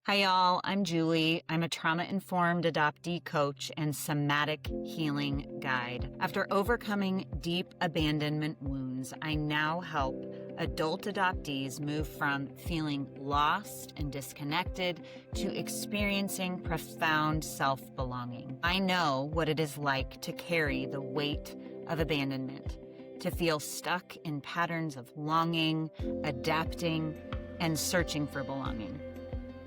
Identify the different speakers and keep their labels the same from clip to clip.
Speaker 1: Hi, y'all. I'm Julie. I'm a trauma-informed adoptee coach and somatic healing guide. After overcoming deep abandonment wounds, I now help adult adoptees move from feeling lost and disconnected to experiencing profound self-belonging. I know what it is like to carry the weight of abandonment, to feel stuck in patterns of longing, adapting, and searching for belonging.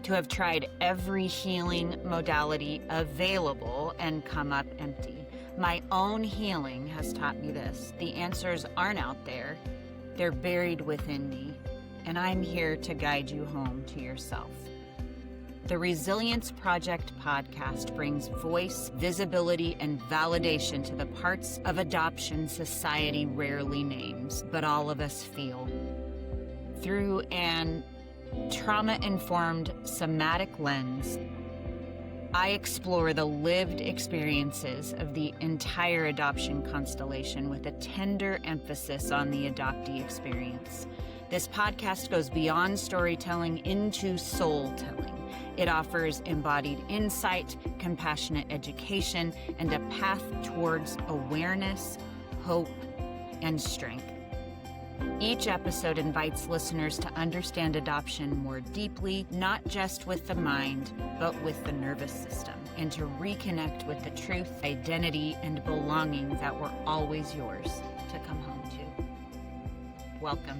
Speaker 1: To have tried every healing modality available and come up empty. My own healing has taught me this. The answers aren't out there, they're buried within me, and I'm here to guide you home to yourself. The Resilience Project podcast brings voice, visibility, and validation to the parts of adoption society rarely names, but all of us feel. Through an trauma-informed somatic lens, I explore the lived experiences of the entire adoption constellation with a tender emphasis on the adoptee experience. This podcast goes beyond storytelling into soul-telling. It offers embodied insight, compassionate education, and a path towards awareness, hope, and strength. Each episode invites listeners to understand adoption more deeply, not just with the mind, but with the nervous system, and to reconnect with the truth, identity, and belonging that were always yours to come home to. Welcome.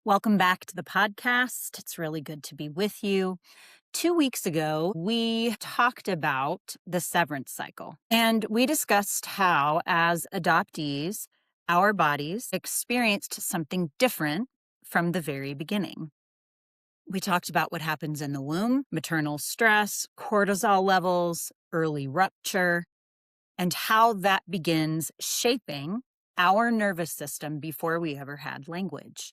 Speaker 1: Welcome back to the podcast. It's really good to be with you. 2 weeks ago, we talked about the severance cycle, and we discussed how, as adoptees, our bodies experienced something different from the very beginning. We talked about what happens in the womb, maternal stress, cortisol levels, early rupture, and how that begins shaping our nervous system before we ever had language.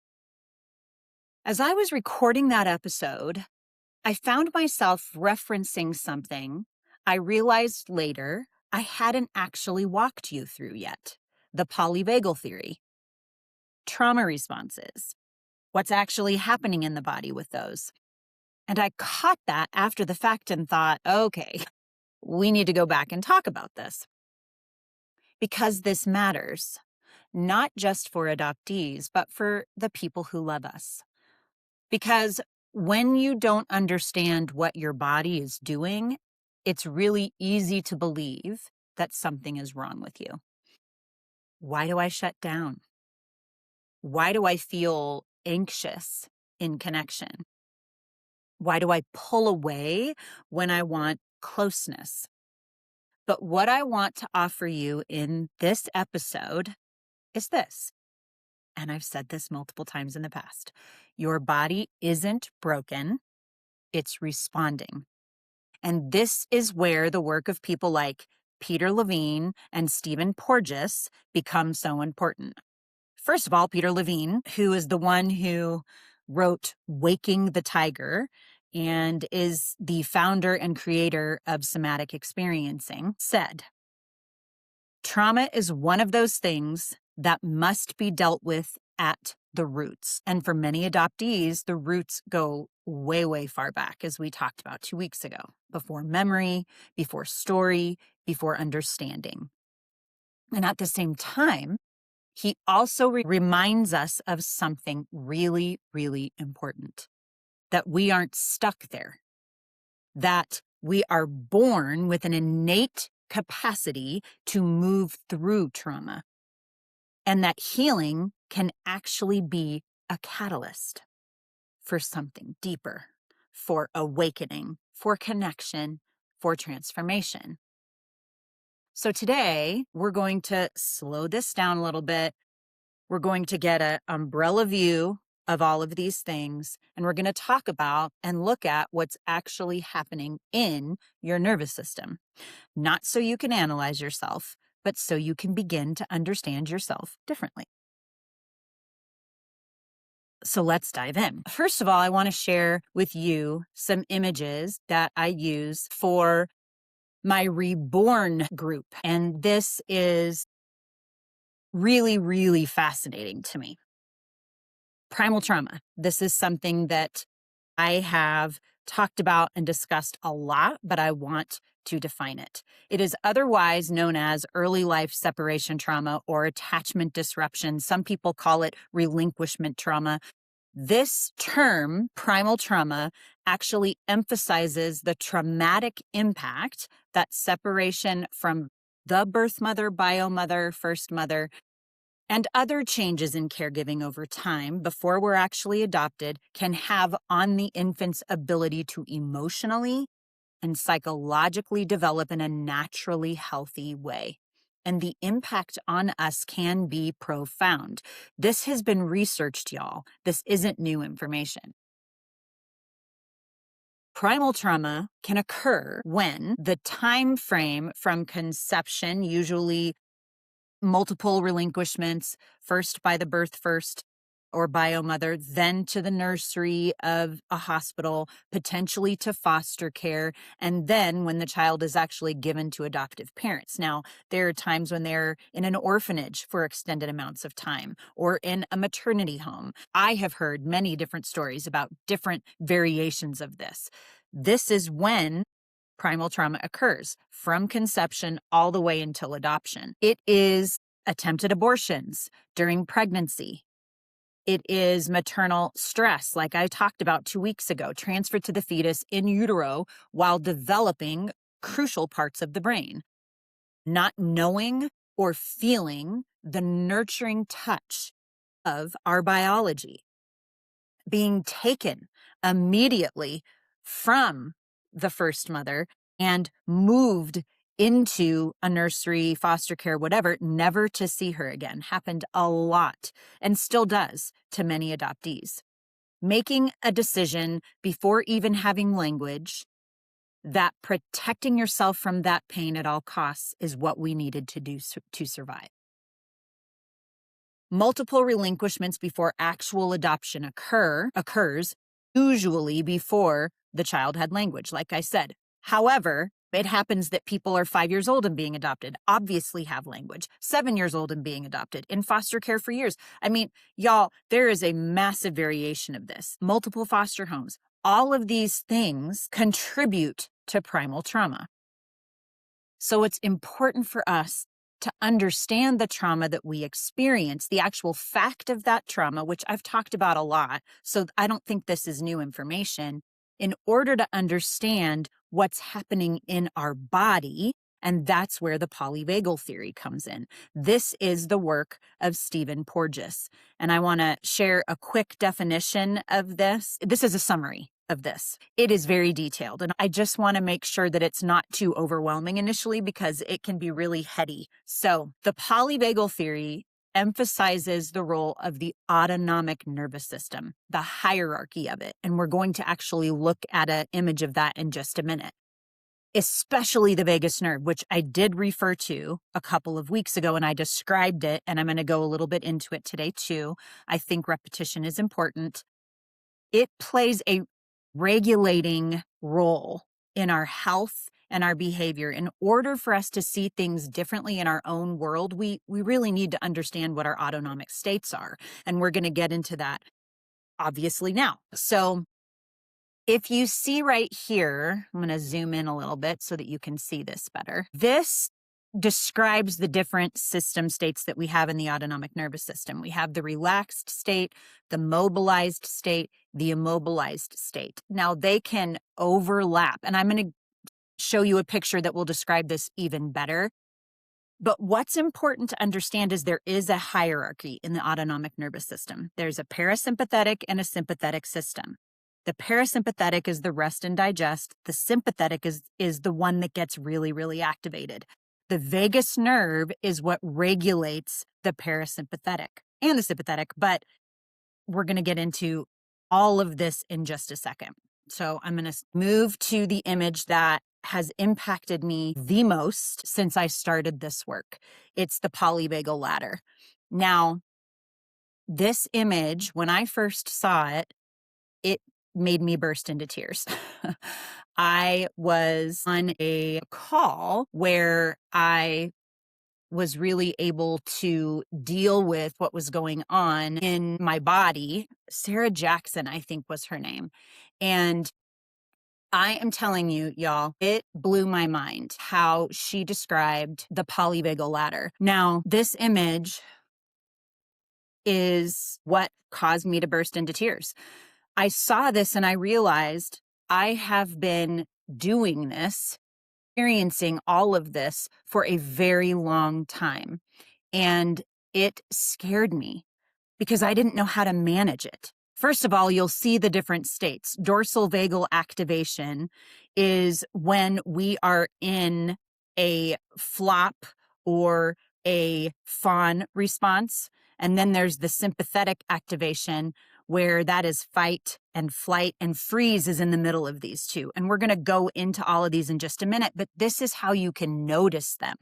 Speaker 1: As I was recording that episode, I found myself referencing something I realized later I hadn't actually walked you through yet. The Polyvagal theory. Trauma responses. What's actually happening in the body with those? And I caught that after the fact and thought, okay, we need to go back and talk about this. Because this matters, not just for adoptees, but for the people who love us. Because when you don't understand what your body is doing, it's really easy to believe that something is wrong with you. Why do I shut down? Why do I feel anxious in connection? Why do I pull away when I want closeness? But what I want to offer you in this episode is this. And I've said this multiple times in the past. Your body isn't broken. It's responding. And this is where the work of people like Peter Levine and Stephen Porges becomes so important. First of all, Peter Levine, who is the one who wrote Waking the Tiger and is the founder and creator of somatic experiencing, said, "Trauma is one of those things that must be dealt with at the roots." And for many adoptees, the roots go way, way far back, as we talked about 2 weeks ago, before memory, before story, before understanding. And at the same time, he also reminds us of something really, really important, that we aren't stuck there, that we are born with an innate capacity to move through trauma, and that healing can actually be a catalyst for something deeper, for awakening, for connection, for transformation. So today, we're going to slow this down a little bit. We're going to get an umbrella view of all of these things, and we're going to talk about and look at what's actually happening in your nervous system. Not so you can analyze yourself, but so you can begin to understand yourself differently. So let's dive in. First of all, I want to share with you some images that I use for my Reborn group. And this is really, really fascinating to me. Primal trauma. This is something that I have talked about and discussed a lot, but I want to define it. It is otherwise known as early life separation trauma or attachment disruption. Some people call it relinquishment trauma. This term, primal trauma, actually emphasizes the traumatic impact that separation from the birth mother, bio mother, first mother, and other changes in caregiving over time before we're actually adopted can have on the infant's ability to emotionally and psychologically develop in a naturally healthy way. And the impact on us can be profound. This has been researched, y'all. This isn't new information. Primal trauma can occur when the time frame from conception, usually multiple relinquishments, first by the birth first or bio mother, then to the nursery of a hospital, potentially to foster care, and then when the child is actually given to adoptive parents. Now, there are times when they're in an orphanage for extended amounts of time or in a maternity home. I have heard many different stories about different variations of this. This is when primal trauma occurs from conception all the way until adoption. It is attempted abortions during pregnancy. It is maternal stress, like I talked about 2 weeks ago, transferred to the fetus in utero while developing crucial parts of the brain. Not knowing or feeling the nurturing touch of our biology. Being taken immediately from the first mother and moved into a nursery, foster care, whatever, never to see her again. Happened a lot and still does to many adoptees. Making a decision before even having language that protecting yourself from that pain at all costs is what we needed to do to survive. Multiple relinquishments before actual adoption occurs usually before the child had language, like I said. However, it happens that people are 5 years old and being adopted, obviously have language, 7 years old and being adopted, in foster care for years. I mean, y'all, there is a massive variation of this. Multiple foster homes. All of these things contribute to primal trauma. So it's important for us to understand the trauma that we experience, the actual fact of that trauma, which I've talked about a lot. So I don't think this is new information, in order to understand what's happening in our body. And that's where the polyvagal theory comes in. This is the work of Stephen Porges. And I want to share a quick definition of this. This is a summary of this. It is very detailed, and I just want to make sure that it's not too overwhelming initially because it can be really heady. So the polyvagal theory emphasizes the role of the autonomic nervous system, the hierarchy of it. And we're going to actually look at an image of that in just a minute. Especially the vagus nerve, which I did refer to a couple of weeks ago, and I described it, and I'm going to go a little bit into it today too. I think repetition is important. It plays a regulating role in our health and our behavior. In order for us to see things differently in our own world, we really need to understand what our autonomic states are. And we're going to get into that obviously now. So if you see right here, I'm going to zoom in a little bit so that you can see this better. This describes the different system states that we have in the autonomic nervous system. We have the relaxed state, the mobilized state, the immobilized state. Now they can overlap, and I'm going to show you a picture that will describe this even better. But what's important to understand is there is a hierarchy in the autonomic nervous system. There's a parasympathetic and a sympathetic system. The parasympathetic is the rest and digest. The sympathetic is the one that gets really, really activated. The vagus nerve is what regulates the parasympathetic and the sympathetic, but we're going to get into all of this in just a second. So I'm going to move to the image that has impacted me the most since I started this work. It's the polyvagal ladder. Now, this image, when I first saw it, it made me burst into tears. I was on a call where I was really able to deal with what was going on in my body. Sarah Jackson, I think, was her name. And I am telling you, y'all, it blew my mind how she described the polyvagal ladder. Now, this image is what caused me to burst into tears. I saw this and I realized I have been doing this, experiencing all of this for a very long time. And it scared me because I didn't know how to manage it. First of all, you'll see the different states. Dorsal vagal activation is when we are in a flop or a fawn response. And then there's the sympathetic activation where that is fight and flight, and freeze is in the middle of these two. And we're going to go into all of these in just a minute, but this is how you can notice them.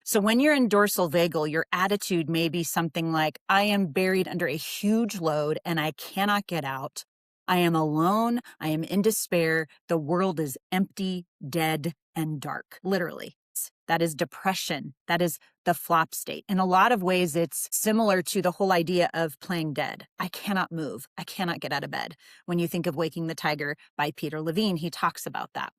Speaker 1: So when you're in dorsal vagal, your attitude may be something like, I am buried under a huge load and I cannot get out. I am alone. I am in despair. The world is empty, dead, and dark. Literally. That is depression. That is the flop state. In a lot of ways, it's similar to the whole idea of playing dead. I cannot move. I cannot get out of bed. When you think of Waking the Tiger by Peter Levine, he talks about that.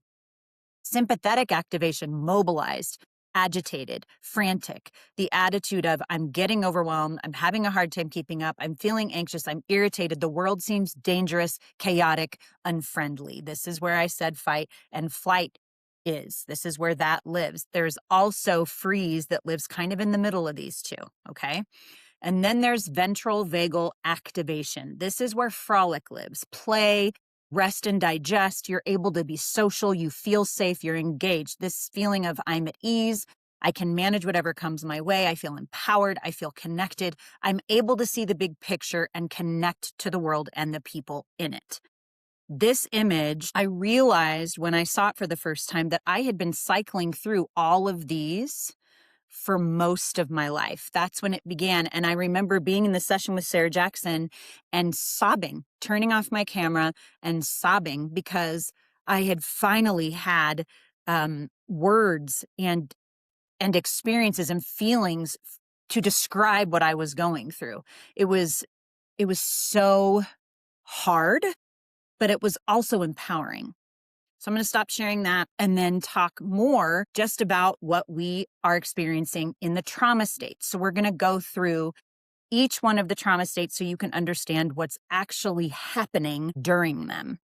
Speaker 1: Sympathetic activation, mobilized, agitated, frantic, the attitude of I'm getting overwhelmed, I'm having a hard time keeping up, I'm feeling anxious, I'm irritated, the world seems dangerous, chaotic, unfriendly. This is where I said fight and flight is. This is where that lives. There's also freeze that lives kind of in the middle of these two, okay? And then there's ventral vagal activation. This is where frolic lives, play, rest and digest. You're able to be social. You feel safe. You're engaged. This feeling of I'm at ease. I can manage whatever comes my way. I feel empowered. I feel connected. I'm able to see the big picture and connect to the world and the people in it. This image, I realized when I saw it for the first time that I had been cycling through all of these for most of my life. That's when it began. And I remember being in the session with Sarah Jackson and sobbing, turning off my camera and sobbing because I had finally had words and experiences and feelings to describe what I was going through. It was so hard, but it was also empowering. So I'm going to stop sharing that and then talk more just about what we are experiencing in the trauma state. So we're going to go through each one of the trauma states so you can understand what's actually happening during them.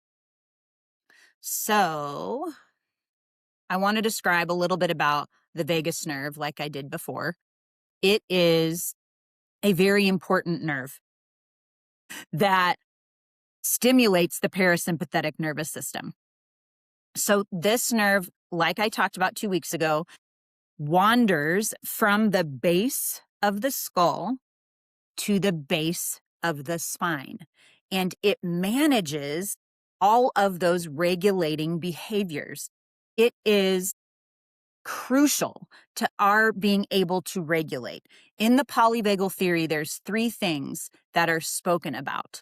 Speaker 1: So I want to describe a little bit about the vagus nerve like I did before. It is a very important nerve that stimulates the parasympathetic nervous system. So this nerve, like I talked about 2 weeks ago, wanders from the base of the skull to the base of the spine. And it manages all of those regulating behaviors. It is crucial to our being able to regulate. In the polyvagal theory, there's 3 things that are spoken about,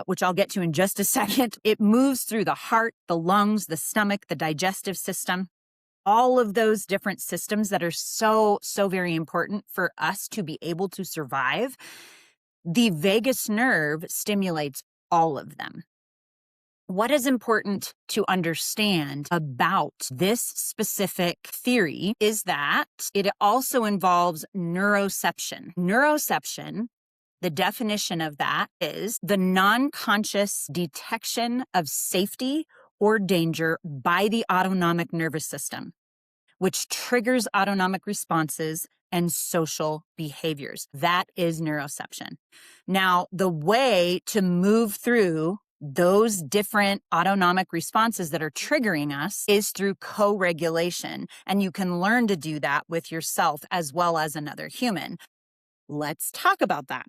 Speaker 1: which I'll get to in just a second. It moves through the heart, the lungs, the stomach, the digestive system, all of those different systems that are so very important for us to be able to survive. The vagus nerve stimulates all of them. What is important to understand about this specific theory is that it also involves neuroception. Neuroception, the definition of that is the non-conscious detection of safety or danger by the autonomic nervous system, which triggers autonomic responses and social behaviors. That is neuroception. Now, the way to move through those different autonomic responses that are triggering us is through co-regulation. And you can learn to do that with yourself as well as another human. Let's talk about that.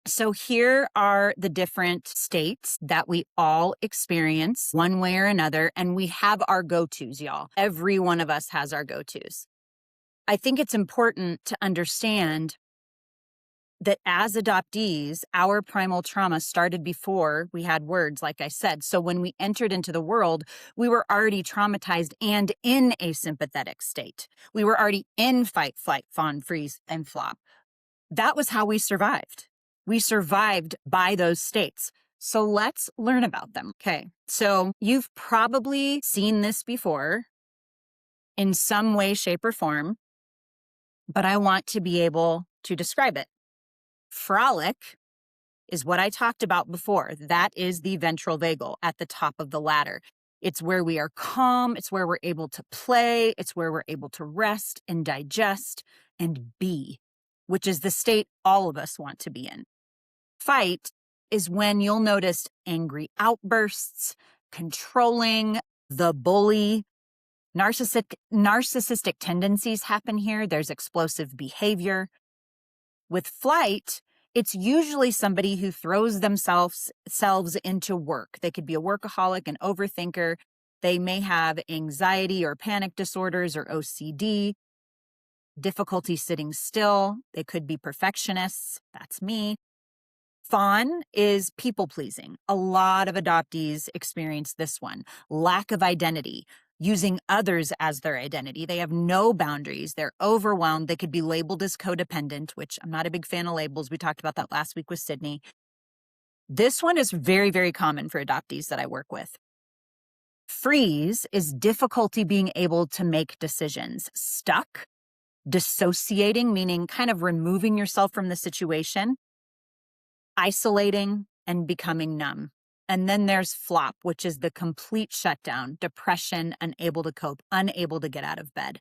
Speaker 1: So here are the different states that we all experience one way or another, and we have our go-tos, y'all. Every one of us has our go-tos. I think it's important to understand that as adoptees, our primal trauma started before we had words, like I said. So when we entered into the world, we were already traumatized and in a sympathetic state. We were already in fight, flight, fawn, freeze, and flop. That was how we survived. We survived by those states. So let's learn about them. Okay. So you've probably seen this before in some way, shape, or form, but I want to be able to describe it. Frolic is what I talked about before. That is the ventral vagal at the top of the ladder. It's where we are calm. It's where we're able to play. It's where we're able to rest and digest and be, which is the state all of us want to be in. Fight is when you'll notice angry outbursts, controlling, the bully, narcissistic tendencies happen here. There's explosive behavior. With flight, it's usually somebody who throws themselves into work. They could be a workaholic, an overthinker. They may have anxiety or panic disorders or OCD, difficulty sitting still. They could be perfectionists. That's me. Fawn is people-pleasing. A lot of adoptees experience this one. Lack of identity, using others as their identity. They have no boundaries. They're overwhelmed. They could be labeled as codependent, which I'm not a big fan of labels. We talked about that last week with Sydney. This one is very, very common for adoptees that I work with. Freeze is difficulty being able to make decisions. Stuck, dissociating, meaning kind of removing yourself from the situation, isolating, and becoming numb. And then there's flop, which is the complete shutdown, depression, unable to cope, unable to get out of bed.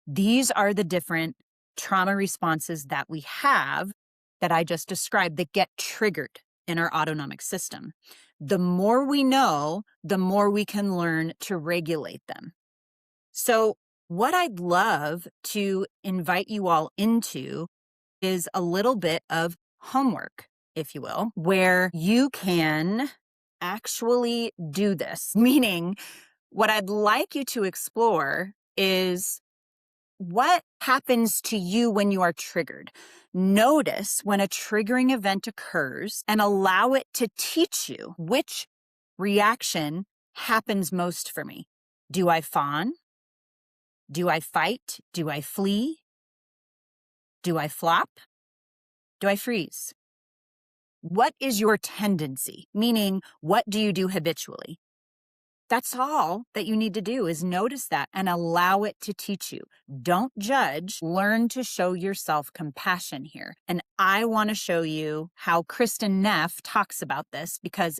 Speaker 1: These are the different trauma responses that we have that I just described that get triggered in our autonomic system. The more we know, the more we can learn to regulate them. So what I'd love to invite you all into is a little bit of homework, if you will, where you can actually do this. Meaning, what I'd like you to explore is what happens to you when you are triggered. Notice when a triggering event occurs and allow it to teach you which reaction happens most for me. Do I fawn? Do I fight? Do I flee? Do I flop? Do I freeze? What is your tendency? Meaning, what do you do habitually? That's all that you need to do is notice that and allow it to teach you. Don't judge. Learn to show yourself compassion here. And I want to show you how Kristen Neff talks about this because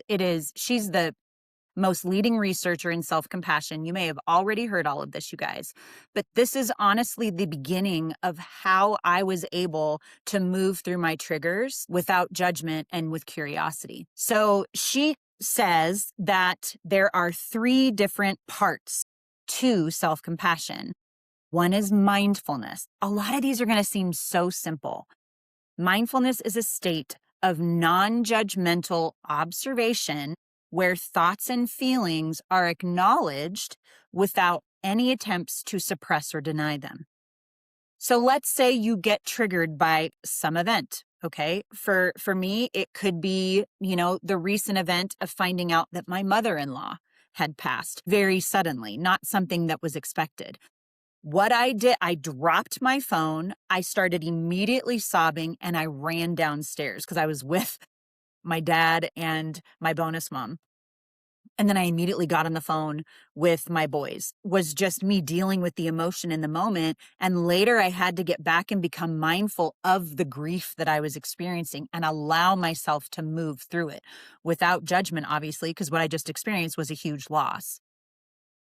Speaker 1: she's the most leading researcher in self-compassion. You may have already heard all of this, you guys, but this is honestly the beginning of how I was able to move through my triggers without judgment and with curiosity. So she says that there are 3 different parts to self-compassion. One is mindfulness. A lot of these are going to seem so simple. Mindfulness is a state of non-judgmental observation where thoughts and feelings are acknowledged without any attempts to suppress or deny them. So let's say you get triggered by some event, okay? For me, it could be, the recent event of finding out that my mother-in-law had passed very suddenly, not something that was expected. What I did, I dropped my phone, I started immediately sobbing, and I ran downstairs because I was with my dad and my bonus mom. And then I immediately got on the phone with my boys. Was just me dealing with the emotion in the moment. And later I had to get back and become mindful of the grief that I was experiencing and allow myself to move through it without judgment, obviously, because what I just experienced was a huge loss.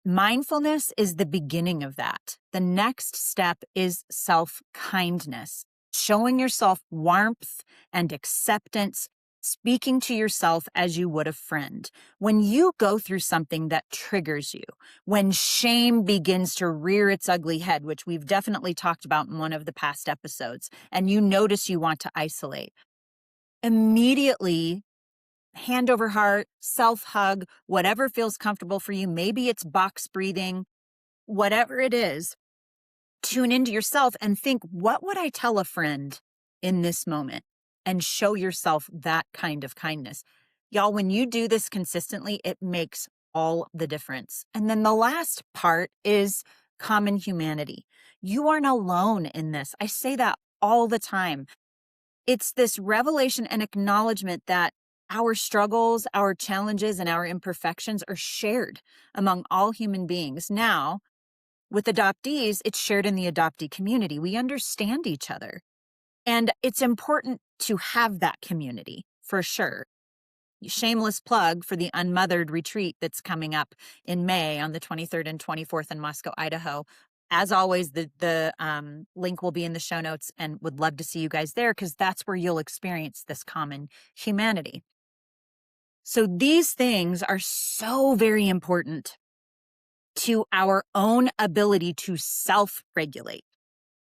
Speaker 1: Mindfulness is the beginning of that. The next step is self-kindness, showing yourself warmth and acceptance, speaking to yourself as you would a friend. When you go through something that triggers you, when shame begins to rear its ugly head, which we've definitely talked about in one of the past episodes, and you notice you want to isolate, immediately hand over heart, self-hug, whatever feels comfortable for you. Maybe it's box breathing, whatever it is, tune into yourself and think, what would I tell a friend in this moment and show yourself that kind of kindness. Y'all, when you do this consistently, it makes all the difference. And then the last part is common humanity. You aren't alone in this. I say that all the time. It's this revelation and acknowledgement that our struggles, our challenges, and our imperfections are shared among all human beings. Now, with adoptees, it's shared in the adoptee community. We understand each other. And it's important to have that community for sure. Shameless plug for the Unmothered retreat that's coming up in May on the 23rd and 24th in Moscow, Idaho. As always, the link will be in the show notes, and would love to see you guys there because that's where you'll experience this common humanity. So these things are so very important to our own ability to self-regulate.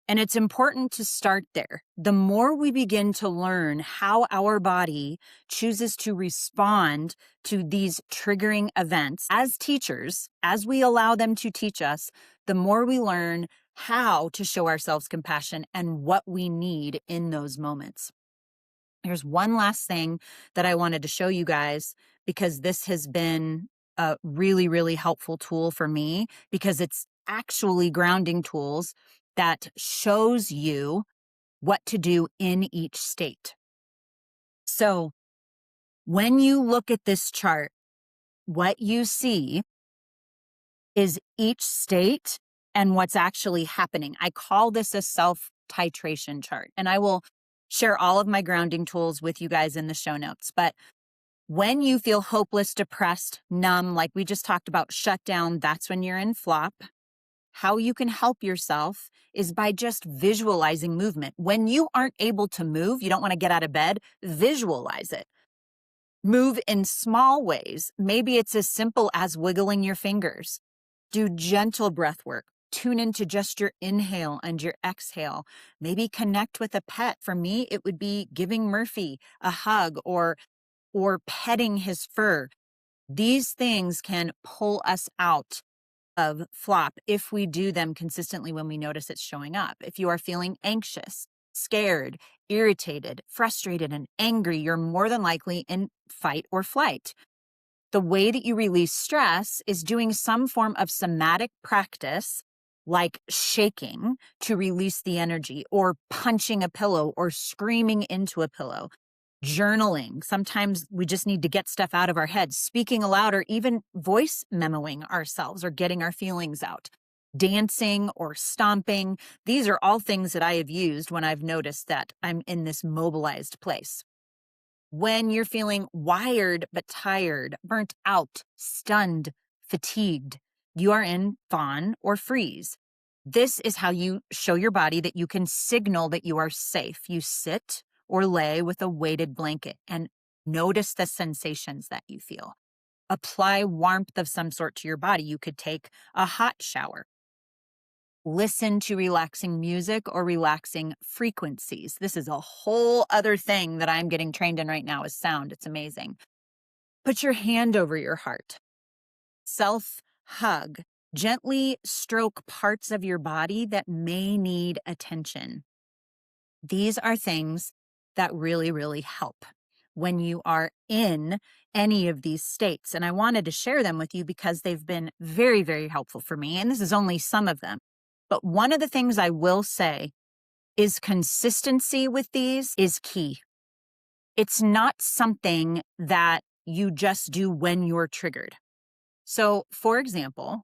Speaker 1: And it's important to start there. The more we begin to learn how our body chooses to respond to these triggering events as teachers, as we allow them to teach us, the more we learn how to show ourselves compassion and what we need in those moments. Here's one last thing that I wanted to show you guys, because this has been a really, really helpful tool for me, because it's actually grounding tools that shows you what to do in each state. So when you look at this chart, what you see is each state and what's actually happening. I call this a self-titration chart, and I will share all of my grounding tools with you guys in the show notes. But when you feel hopeless, depressed, numb, like we just talked about, shut down, that's when you're in flop. How you can help yourself is by just visualizing movement. When you aren't able to move, you don't want to get out of bed, visualize it. Move in small ways. Maybe it's as simple as wiggling your fingers. Do gentle breath work. Tune into just your inhale and your exhale. Maybe connect with a pet. For me, it would be giving Murphy a hug or petting his fur. These things can pull us out of flop if we do them consistently when we notice it's showing up. If you are feeling anxious, scared, irritated, frustrated, and angry, you're more than likely in fight or flight. The way that you release stress is doing some form of somatic practice, like shaking to release the energy, or punching a pillow, or screaming into a pillow. Journaling. Sometimes we just need to get stuff out of our heads. Speaking aloud, or even voice memoing ourselves or getting our feelings out. Dancing or stomping. These are all things that I have used when I've noticed that I'm in this mobilized place. When you're feeling wired but tired, burnt out, stunned, fatigued, you are in fawn or freeze. This is how you show your body that you can signal that you are safe. You sit or lay with a weighted blanket and notice the sensations that you feel. Apply warmth of some sort to your body. You could take a hot shower. Listen to relaxing music or relaxing frequencies. This is a whole other thing that I'm getting trained in right now, is sound. It's amazing. Put your hand over your heart. Self-hug. Gently stroke parts of your body that may need attention. These are things that really, really help when you are in any of these states. And I wanted to share them with you because they've been very, very helpful for me. And this is only some of them. But one of the things I will say is consistency with these is key. It's not something that you just do when you're triggered. So, for example,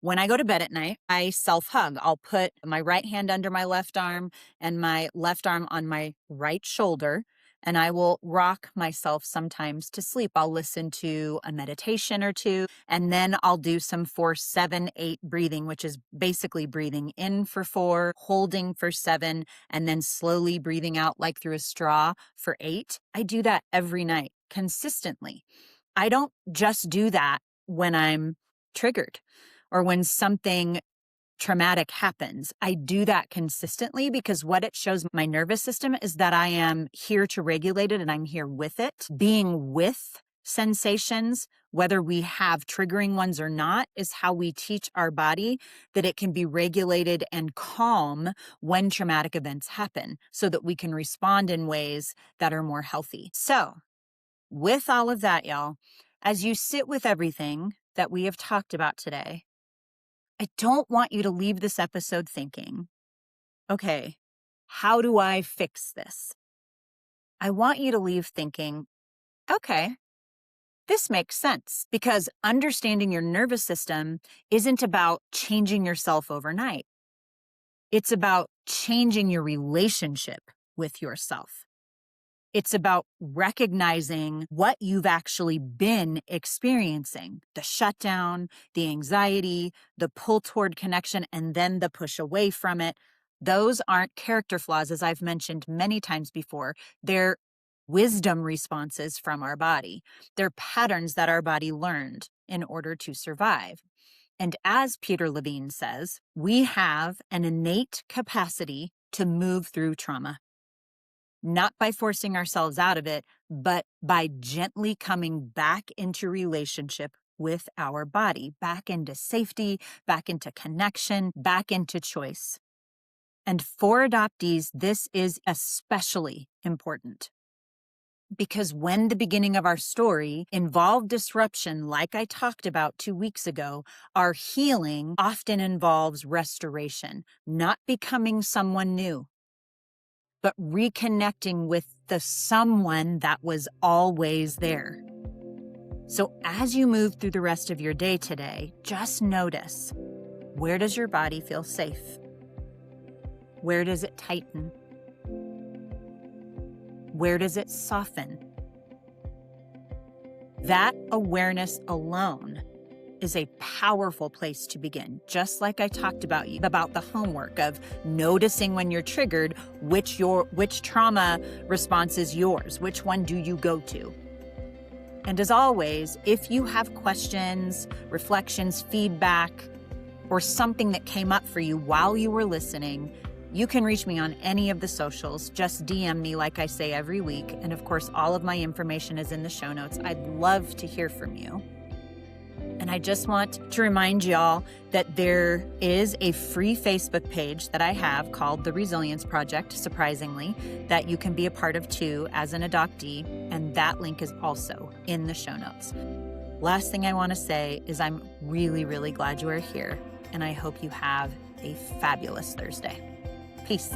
Speaker 1: when I go to bed at night, I self-hug. I'll put my right hand under my left arm and my left arm on my right shoulder, and I will rock myself sometimes to sleep. I'll listen to a meditation or two, and then I'll do some 4-7-8 breathing, which is basically breathing in for 4, holding for 7, and then slowly breathing out like through a straw for 8. I do that every night consistently. I don't just do that when I'm triggered or when something traumatic happens. I do that consistently because what it shows my nervous system is that I am here to regulate it and I'm here with it. Being with sensations whether we have triggering ones or not, is how we teach our body that it can be regulated and calm when traumatic events happen so that we can respond in ways that are more healthy. So, with all of that, y'all, as you sit with everything that we have talked about today, I don't want you to leave this episode thinking, okay, how do I fix this? I want you to leave thinking, okay, this makes sense, because understanding your nervous system isn't about changing yourself overnight. It's about changing your relationship with yourself. It's about recognizing what you've actually been experiencing, the shutdown, the anxiety, the pull toward connection, and then the push away from it. Those aren't character flaws, as I've mentioned many times before. They're wisdom responses from our body. They're patterns that our body learned in order to survive. And as Peter Levine says, we have an innate capacity to move through trauma, not by forcing ourselves out of it, but by gently coming back into relationship with our body, back into safety, back into connection, back into choice. And for adoptees, this is especially important, because when the beginning of our story involved disruption, like I talked about 2 weeks ago, our healing often involves restoration, not becoming someone new, but reconnecting with the someone that was always there. So as you move through the rest of your day today, just notice, where does your body feel safe? Where does it tighten? Where does it soften? That awareness alone is a powerful place to begin. Just like I talked about the homework of noticing when you're triggered, which trauma response is yours, which one do you go to? And as always, if you have questions, reflections, feedback, or something that came up for you while you were listening, you can reach me on any of the socials. Just DM me like I say every week. And of course, all of my information is in the show notes. I'd love to hear from you. And I just want to remind y'all that there is a free Facebook page that I have called The Resilience Project, surprisingly, that you can be a part of too as an adoptee. And that link is also in the show notes. Last thing I want to say is I'm really, really glad you are here. And I hope you have a fabulous Thursday. Peace.